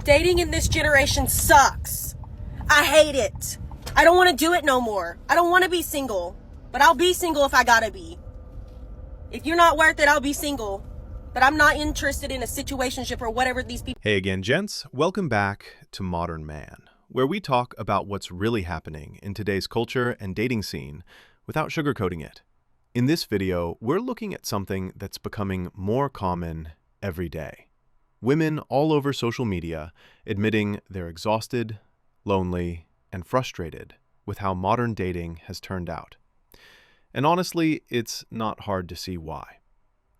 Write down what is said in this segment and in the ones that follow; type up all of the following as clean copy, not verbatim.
Dating in this generation sucks. I hate it. I don't want to do it no more. I don't want to be single, but I'll be single if I gotta be. If you're not worth it, I'll be single, but I'm not interested in a situationship or whatever these people. Hey again, gents. Welcome back to Modern Man, where we talk about what's really happening in today's culture and dating scene without sugarcoating it. In this video, we're looking at something that's becoming more common every day. Women all over social media admitting they're exhausted, lonely, and frustrated with how modern dating has turned out. And honestly, it's not hard to see why.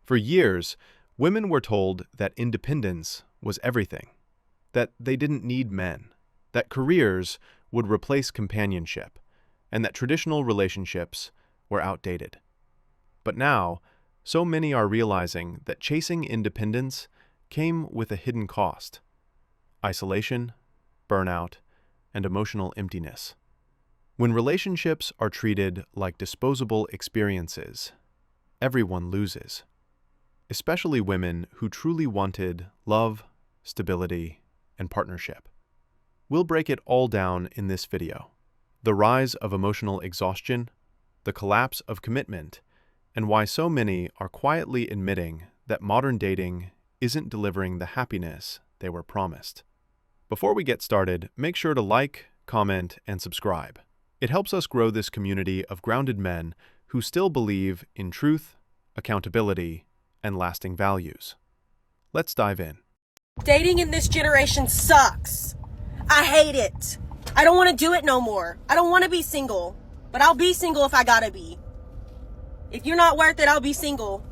For years, women were told that independence was everything, that they didn't need men, that careers would replace companionship, and that traditional relationships were outdated. But now, so many are realizing that chasing independence came with a hidden cost: isolation, burnout, and emotional emptiness. When relationships are treated like disposable experiences, everyone loses, especially women who truly wanted love, stability, and partnership. We'll break it all down in this video: the rise of emotional exhaustion, the collapse of commitment, and why so many are quietly admitting that modern dating isn't delivering the happiness they were promised. Before we get started, make sure to like, comment, and subscribe. It helps us grow this community of grounded men who still believe in truth, accountability, and lasting values. Let's dive in. Dating in this generation sucks. I hate it. I don't want to do it no more. I don't want to be single, but I'll be single if I gotta be. If you're not worth it, I'll be single,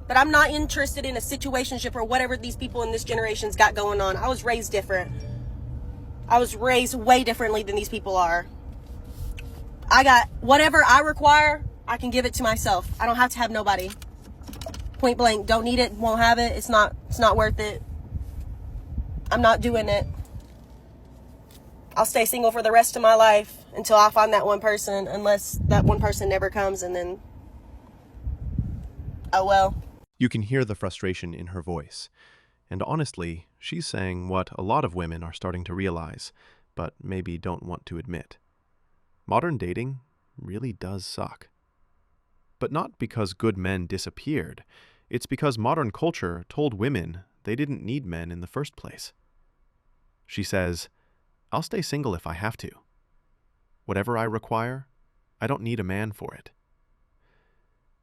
but I'm not interested in a situationship or whatever these people in this generation's got going on. I was raised different. I was raised way differently than these people are. I got whatever I require, I can give it to myself. I don't have to have nobody. Point blank, don't need it, won't have it. It's not worth it. I'm not doing it. I'll stay single for the rest of my life until I find that one person, unless that one person never comes, and then, oh well. You can hear the frustration in her voice. And honestly, she's saying what a lot of women are starting to realize, but maybe don't want to admit. Modern dating really does suck. But not because good men disappeared. It's because modern culture told women they didn't need men in the first place. She says, "I'll stay single if I have to. Whatever I require, I don't need a man for it."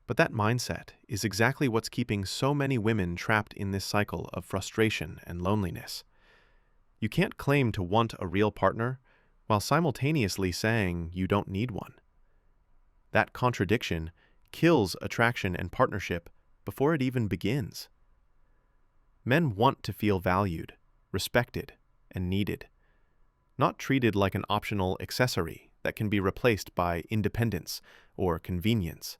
But that mindset is exactly what's keeping so many women trapped in this cycle of frustration and loneliness. You can't claim to want a real partner while simultaneously saying you don't need one. That contradiction kills attraction and partnership before it even begins. Men want to feel valued, respected, and needed, not treated like an optional accessory that can be replaced by independence or convenience.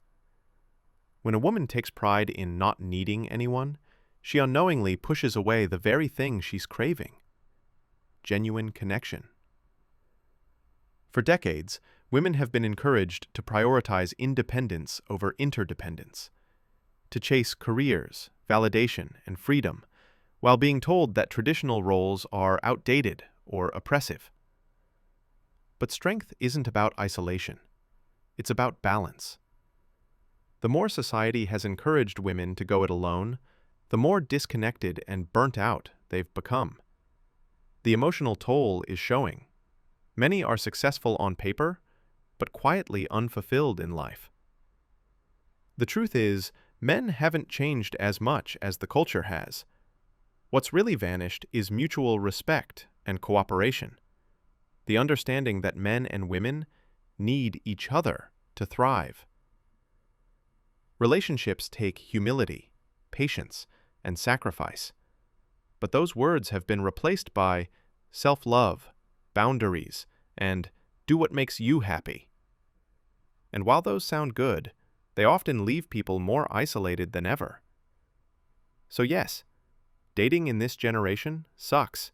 When a woman takes pride in not needing anyone, she unknowingly pushes away the very thing she's craving: genuine connection. For decades, women have been encouraged to prioritize independence over interdependence, to chase careers, validation, and freedom, while being told that traditional roles are outdated or oppressive. But strength isn't about isolation. It's about balance. The more society has encouraged women to go it alone, the more disconnected and burnt out they've become. The emotional toll is showing. Many are successful on paper, but quietly unfulfilled in life. The truth is, men haven't changed as much as the culture has. What's really vanished is mutual respect and cooperation. The understanding that men and women need each other to thrive. Relationships take humility, patience, and sacrifice. But those words have been replaced by self-love, boundaries, and do what makes you happy. And while those sound good, they often leave people more isolated than ever. So yes, dating in this generation sucks,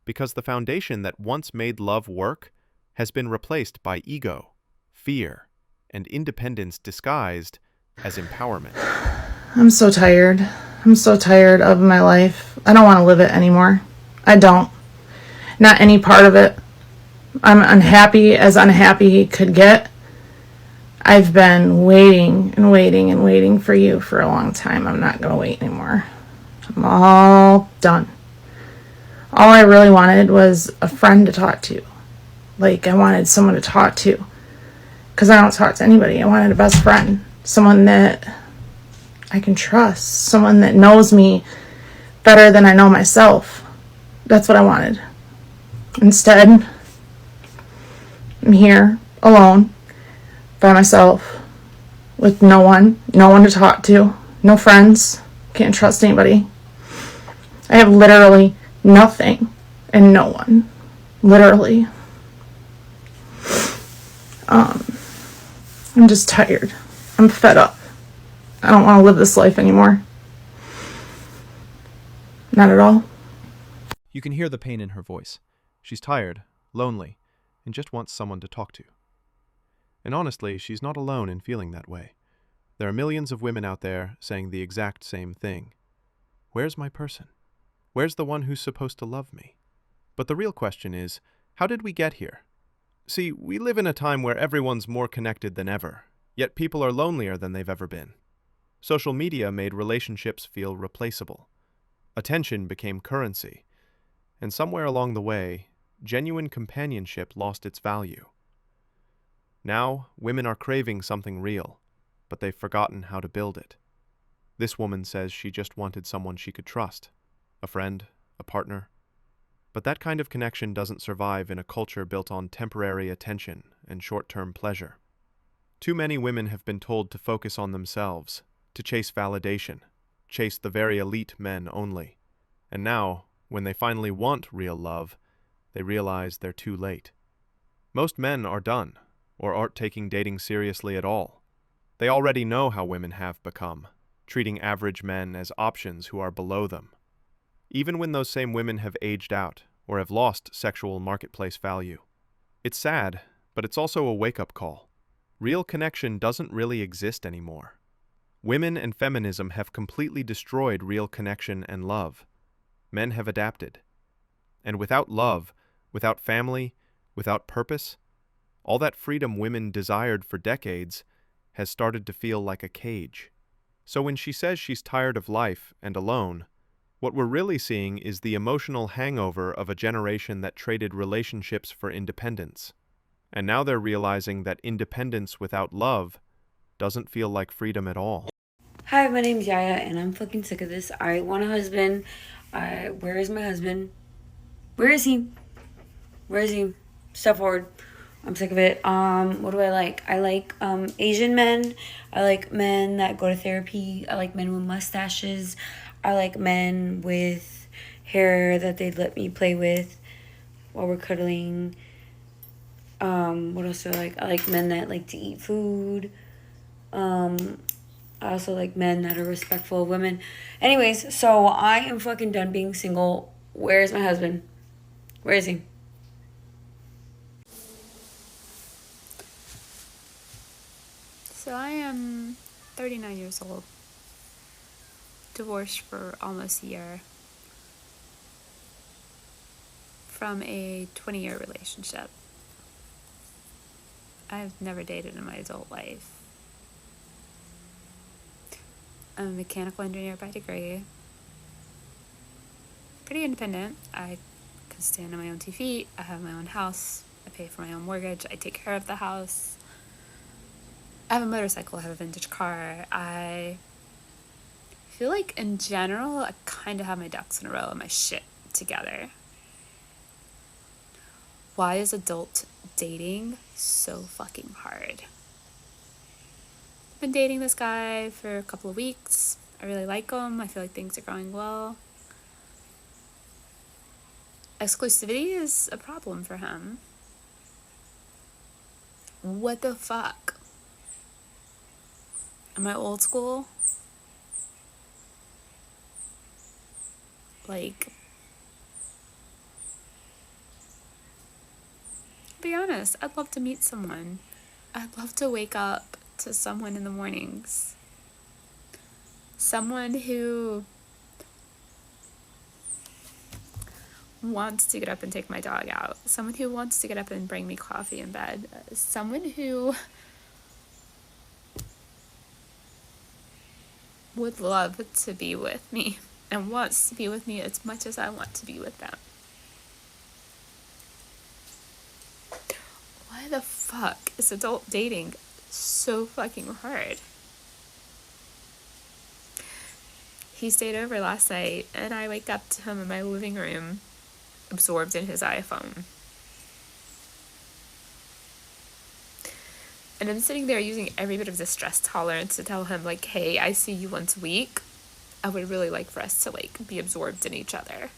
because the foundation that once made love work has been replaced by ego, fear, and independence disguised as empowerment. I'm so tired. I'm so tired of my life. I don't want to live it anymore. I don't. Not any part of it. I'm unhappy as unhappy could get. I've been waiting and waiting and waiting for you for a long time. I'm not going to wait anymore. I'm all done. All I really wanted was a friend to talk to. Like, I wanted someone to talk to. Because I don't talk to anybody. I wanted a best friend. Someone that I can trust. Someone that knows me better than I know myself. That's what I wanted. Instead, I'm here, alone, by myself, with no one to talk to, no friends, can't trust anybody. I have literally nothing and no one. Literally. I'm just tired. I'm fed up. I don't want to live this life anymore. Not at all. You can hear the pain in her voice. She's tired, lonely, and just wants someone to talk to. And honestly, she's not alone in feeling that way. There are millions of women out there saying the exact same thing. Where's my person? Where's the one who's supposed to love me? But the real question is, how did we get here? See, we live in a time where everyone's more connected than ever, yet people are lonelier than they've ever been. Social media made relationships feel replaceable. Attention became currency. And somewhere along the way, genuine companionship lost its value. Now, women are craving something real, but they've forgotten how to build it. This woman says she just wanted someone she could trust, a friend, a partner. But that kind of connection doesn't survive in a culture built on temporary attention and short-term pleasure. Too many women have been told to focus on themselves, to chase validation, chase the very elite men only. And now, when they finally want real love, they realize they're too late. Most men are done, or aren't taking dating seriously at all. They already know how women have become, treating average men as options who are below them. Even when those same women have aged out, or have lost sexual marketplace value. It's sad, but it's also a wake-up call. Real connection doesn't really exist anymore. Women and feminism have completely destroyed real connection and love. Men have adapted. And without love, without family, without purpose, all that freedom women desired for decades has started to feel like a cage. So when she says she's tired of life and alone, what we're really seeing is the emotional hangover of a generation that traded relationships for independence. And now they're realizing that independence without love doesn't feel like freedom at all. Hi, my name's Yaya, and I'm fucking sick of this. I want a husband. Where is my husband? Where is he? Where is he? Step forward. I'm sick of it. What do I like? I like Asian men. I like men that go to therapy. I like men with mustaches. I like men with hair that they'd let me play with while we're cuddling. What else do I like? I like men that like to eat food. I also like men that are respectful of women. Anyways, so I am fucking done being single. Where is my husband? Where is he? So I am 39 years old. Divorced for almost a year. From a 20-year relationship. I've never dated in my adult life. I'm a mechanical engineer by degree. Pretty independent. I can stand on my own 2 feet. I have my own house. I pay for my own mortgage. I take care of the house. I have a motorcycle. I have a vintage car. I feel like in general, I kind of have my ducks in a row and my shit together. Why is adult dating so fucking hard? I've been dating this guy for a couple of weeks. I really like him. I feel like things are going well. Exclusivity is a problem for him. What the fuck? Am I old school? Like, be honest, I'd love to meet someone. I'd love to wake up to someone in the mornings. Someone who wants to get up and take my dog out, someone who wants to get up and bring me coffee in bed, someone who would love to be with me and wants to be with me as much as I want to be with them. Why the fuck is adult dating so fucking hard? He stayed over last night, and I wake up to him in my living room, absorbed in his iPhone. And I'm sitting there using every bit of distress tolerance to tell him, like, hey, I see you once a week. I would really like for us to, like, be absorbed in each other.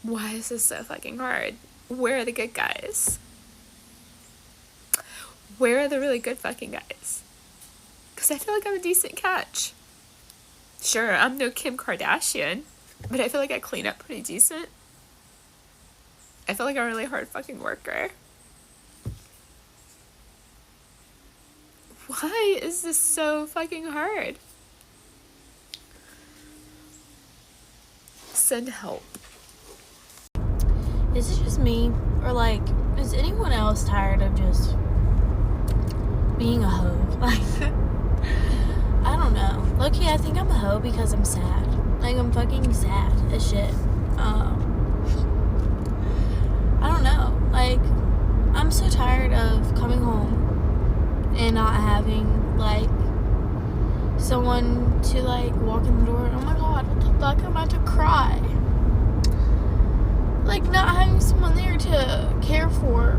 Why is this so fucking hard? Where are the good guys? Where are the really good fucking guys? Because I feel like I'm a decent catch. Sure, I'm no Kim Kardashian, but I feel like I clean up pretty decent. I feel like I'm a really hard fucking worker. Why is this so fucking hard? Send help. Is it just me? Or, like, is anyone else tired of just being a hoe? Like, I don't know. Low-key, I think I'm a hoe because I'm sad. Like, I'm fucking sad as shit. I don't know. Like, I'm so tired of coming home and not having, like, someone to, like, walk in the door. Oh my god, what the fuck? I'm about to cry. Like, not having someone there to care for.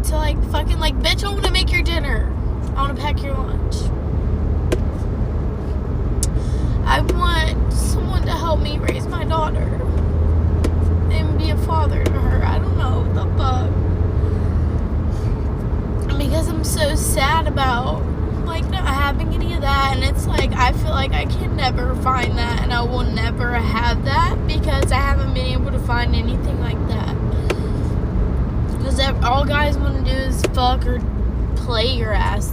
To, like, fucking, like, bitch, I want to make your dinner. I want to pack your lunch. I want someone to help me raise my daughter. And be a father to her. I don't know what the fuck. Because I'm so sad about, like, not having any of that. And it's like, I feel like I can never find that. And I will never have that. Because I haven't been able to find anything like that. Because all guys want to do is fuck or play your ass.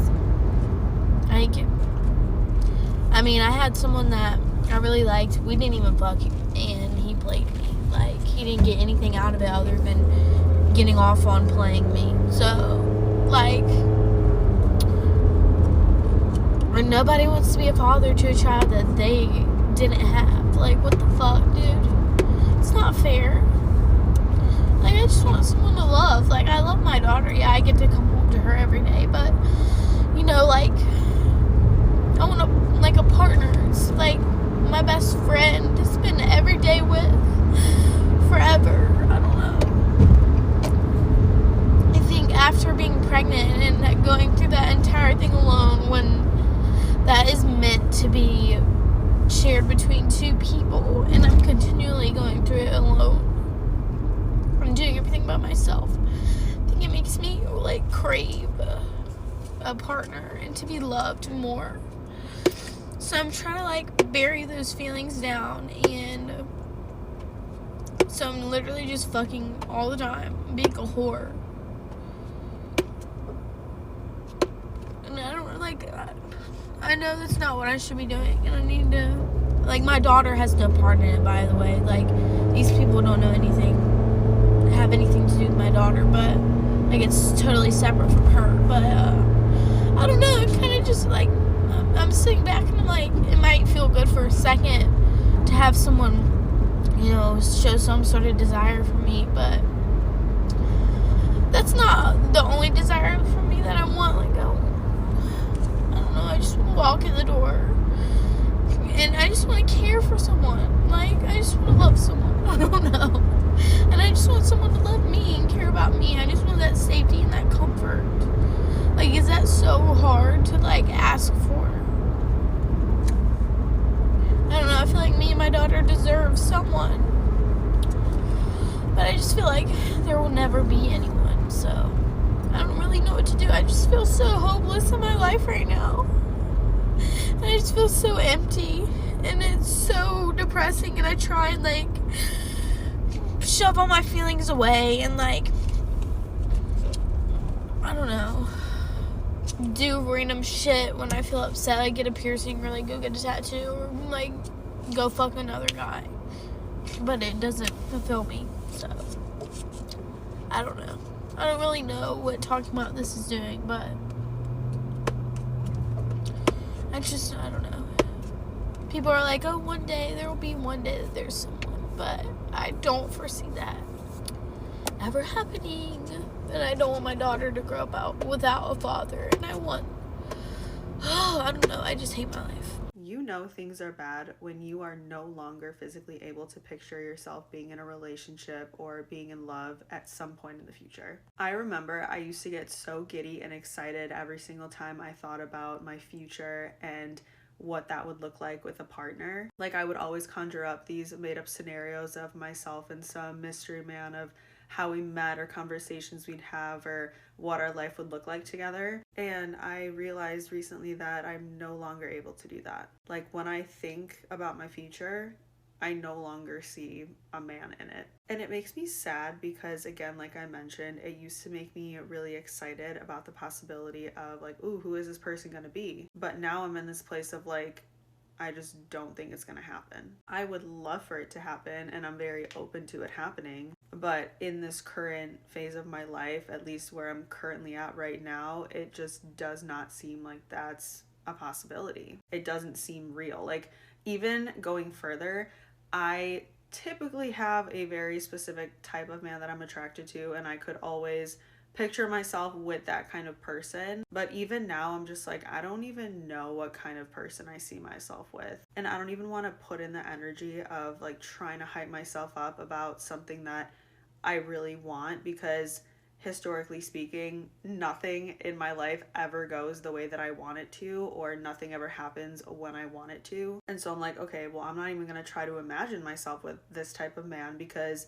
I mean, I had someone that I really liked. We didn't even fuck, and he played me. Like, he didn't get anything out of it other than getting off on playing me. So, like, nobody wants to be a father to a child that they didn't have. Like, what the fuck, dude? It's not fair. Like, I just want someone to love. Like, I love my daughter. Yeah, I get to come home to her every day. But, you know, like, I want a partner. It's like my best friend to spend every day with forever. I don't know. I think after being pregnant and going through that entire thing alone, when that is meant to be shared between two people, and I'm continually going through it alone, I'm doing everything by myself, I think it makes me, like, crave a partner and to be loved more. So I'm trying to, like, bury those feelings down, and so I'm literally just fucking all the time, being a whore. And I don't, like, I know that's not what I should be doing, and I need to, like, my daughter has no part in it, by the way. Like, these people don't know anything, have anything to do with my daughter, but, like, it's totally separate from her. But, I don't know, it kind of just, like, I'm sitting back and I'm like, it might feel good for a second to have someone, you know, show some sort of desire for me, but that's not the only desire for me that I want. Like, I don't know, I just want to walk in the door and I just want to care for someone. Like, I just want to love someone. I don't know. And I just want someone to love me and care about me. I just want that safety and that comfort. Like, is that so hard to, like, ask for? I don't know, I feel like me and my daughter deserve someone. But I just feel like there will never be anyone, so I don't really know what to do. I just feel so hopeless in my life right now. And I just feel so empty. And it's so depressing, and I try and, like, shove all my feelings away and, like, I don't know. do random shit when I feel upset, like get a piercing or like go get a tattoo or like go fuck another guy. But it doesn't fulfill me, so I don't know. I don't really know what talking about this is doing, but I don't know. People are like, oh, one day, there will be one day that there's someone, but I don't foresee that ever happening. And I don't want my daughter to grow up out without a father, and I don't know, I just hate my life. You know things are bad when you are no longer physically able to picture yourself being in a relationship or being in love at some point in the future. I remember I used to get so giddy and excited every single time I thought about my future and what that would look like with a partner. Like, I would always conjure up these made up scenarios of myself and some mystery man of how we met or conversations we'd have or what our life would look like together. And I realized recently that I'm no longer able to do that. Like, when I think about my future, I no longer see a man in it. And it makes me sad because, again, like I mentioned, it used to make me really excited about the possibility of like, ooh, who is this person gonna be? But now I'm in this place of like, I just don't think it's gonna happen. I would love for it to happen and I'm very open to it happening. But in this current phase of my life, at least where I'm currently at right now, it just does not seem like that's a possibility. It doesn't seem real. Like, even going further, I typically have a very specific type of man that I'm attracted to, and I could always picture myself with that kind of person. But even now, I'm just like, I don't even know what kind of person I see myself with. And I don't even want to put in the energy of like trying to hype myself up about something that I really want, because historically speaking, nothing in my life ever goes the way that I want it to, or nothing ever happens when I want it to. And so I'm like, okay, well, I'm not even going to try to imagine myself with this type of man because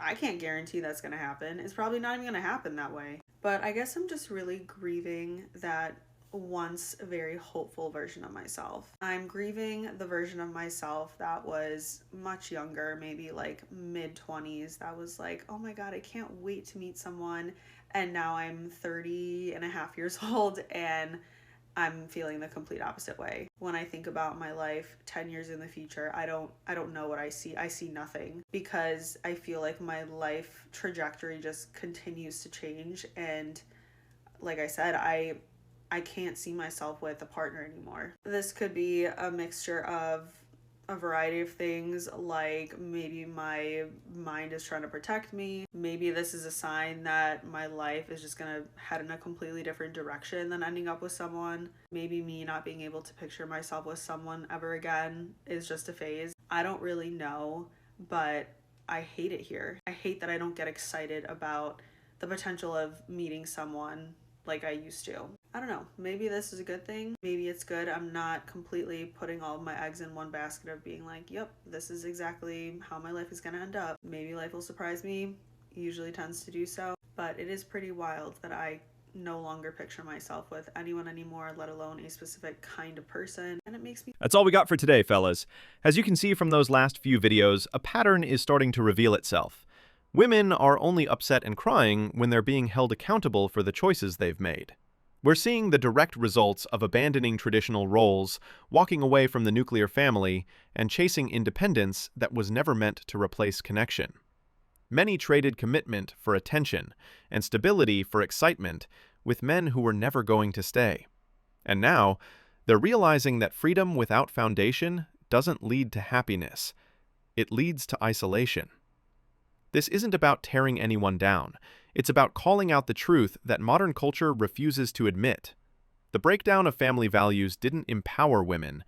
I can't guarantee that's going to happen. It's probably not even going to happen that way. But I guess I'm just really grieving that once very hopeful version of myself. I'm grieving the version of myself that was much younger, maybe like mid-20s, that was like, oh my God, I can't wait to meet someone. And now I'm 30 and a half years old and I'm feeling the complete opposite way. When I think about my life 10 years in the future, I don't know what I see. I see nothing, because I feel like my life trajectory just continues to change. And like I said, I can't see myself with a partner anymore. This could be a mixture of a variety of things, like maybe my mind is trying to protect me. Maybe this is a sign that my life is just gonna head in a completely different direction than ending up with someone. Maybe me not being able to picture myself with someone ever again is just a phase. I don't really know, but I hate it here. I hate that I don't get excited about the potential of meeting someone like I used to. I don't know, maybe this is a good thing. Maybe it's good. I'm not completely putting all of my eggs in one basket of being like, yep, this is exactly how my life is gonna end up. Maybe life will surprise me. It usually tends to do so. But it is pretty wild that I no longer picture myself with anyone anymore, let alone a specific kind of person. And it makes me... That's all we got for today, fellas. As you can see from those last few videos, a pattern is starting to reveal itself. Women are only upset and crying when they're being held accountable for the choices they've made. We're seeing the direct results of abandoning traditional roles, walking away from the nuclear family, and chasing independence that was never meant to replace connection. Many traded commitment for attention and stability for excitement with men who were never going to stay. And now, they're realizing that freedom without foundation doesn't lead to happiness. It leads to isolation. This isn't about tearing anyone down. It's about calling out the truth that modern culture refuses to admit. The breakdown of family values didn't empower women.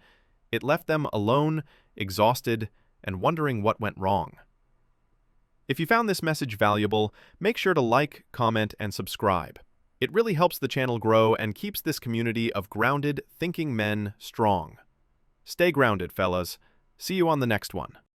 It left them alone, exhausted, and wondering what went wrong. If you found this message valuable, make sure to like, comment, and subscribe. It really helps the channel grow and keeps this community of grounded, thinking men strong. Stay grounded, fellas. See you on the next one.